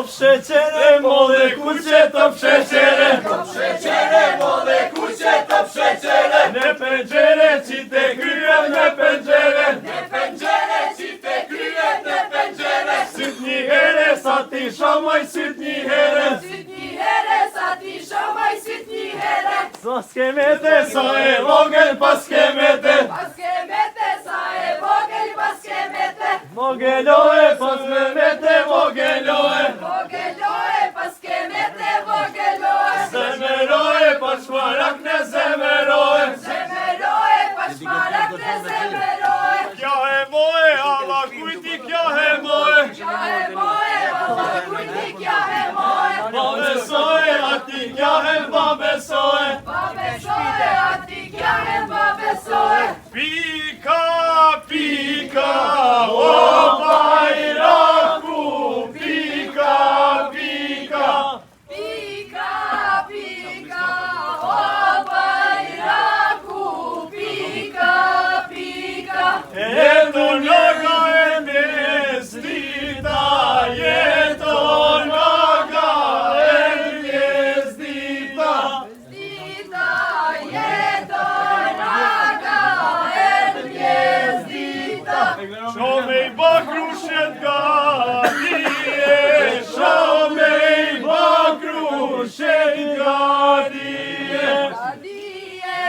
Top sheqere, mole kuqe, top sheqere. Top sheqere, mole kuqe, top sheqere. Në pengjere që te kryet, në pengjere. Në pengjere që te kryet, në pengjere. Syt një here, sa ti shamaj, syt një here. Syt një here, sa ti shamaj, syt një here. Sa skemete, sa e vogël, pas skemete. Pas skemete, sa e vogël, pas skemete. Vogelohe, pas me mete, vogelohe. Vogelohe, pas skemete, vogelohe. Zemerohe, pas shmarak në zemerohe. Zemerohe, pas shmarak në zemerohe. Kja e moe, alla kujti, kja e moe. Kja e moe, alla kujti, kja e moe. Pa besoe, ati kja e pa besoe. Pa besoe, ati kja e pa besoe. Pika, pika, o bajraku, pika, pika. Pika, pika, o bajraku, pika, pika. Eto naga e mesdita, eto naga e mesdita. Zdita, jeto naga, zdita. Shomej bakrushet gadije, shomej bakrushet gadije. Gadije,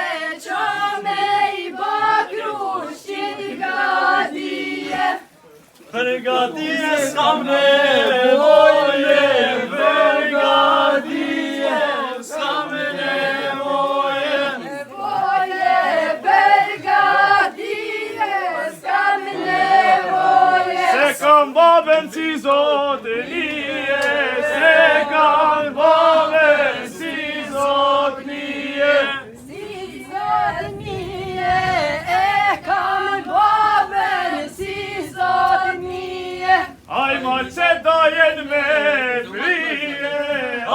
qomej bakrushit gadije. Për gadije s'kam nevoje, për gadije s'kam nevoje. Nevoje, për gadije, s'kam nevoje. Se kam babën si zotënije, se kam babën si zotënije. Si zotënije, e kam babën si zotënije. Aj ma që dajen me frije,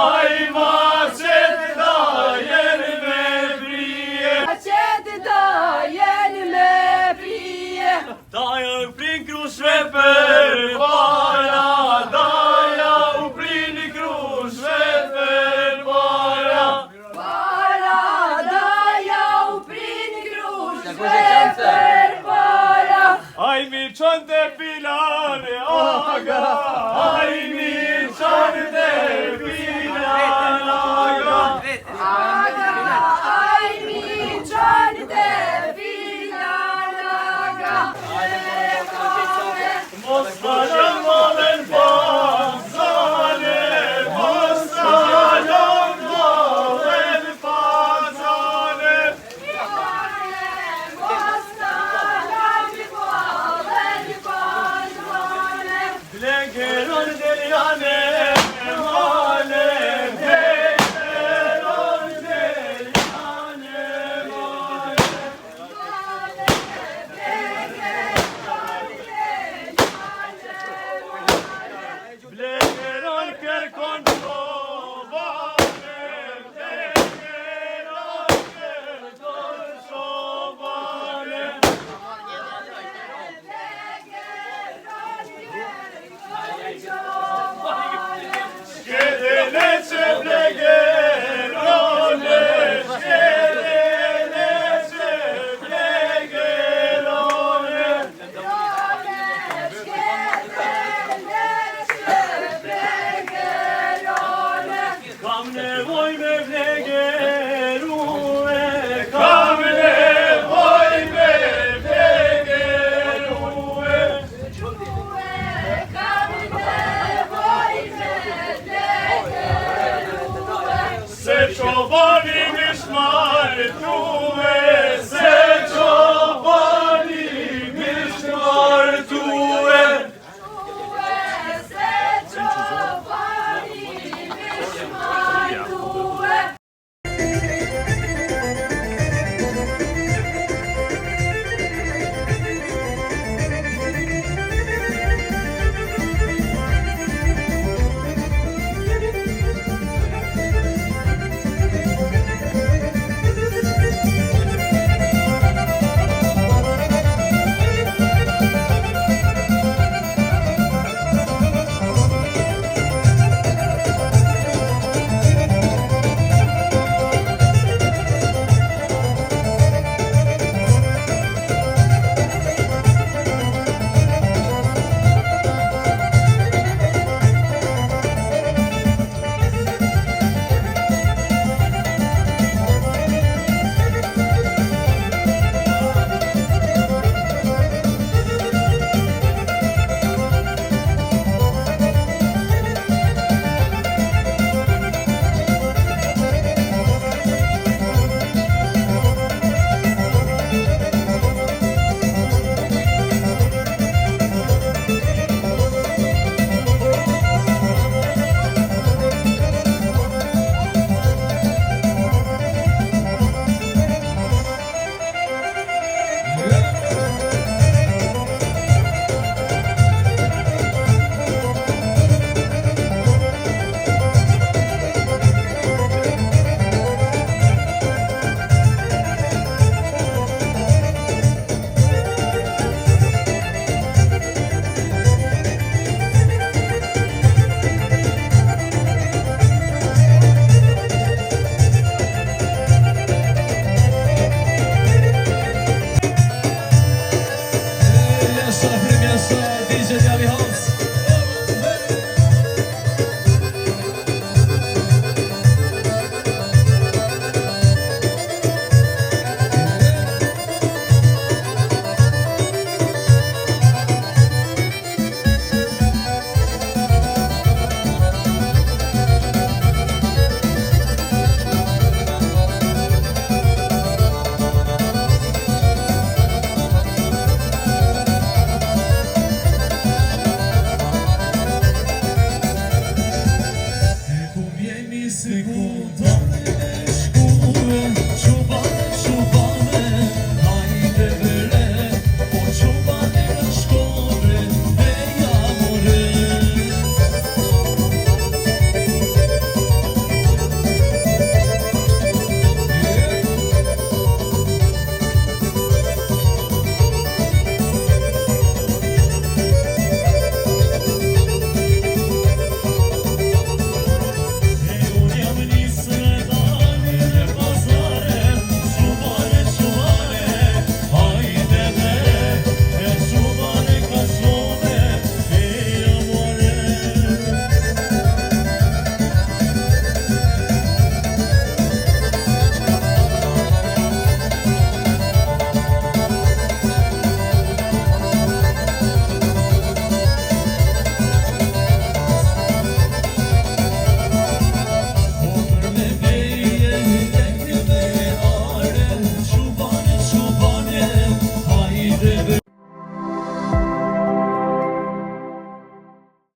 aj ma që dajen me frije. A qëtë dajen me prije. Daja u prin krushve për para, daja u prin krushve për para. Para daja u prin krushve për para. Aj mi qënde pilane aga, aj mi qënde pilane aga. Aga, aj mi qënde filanaga. Mos para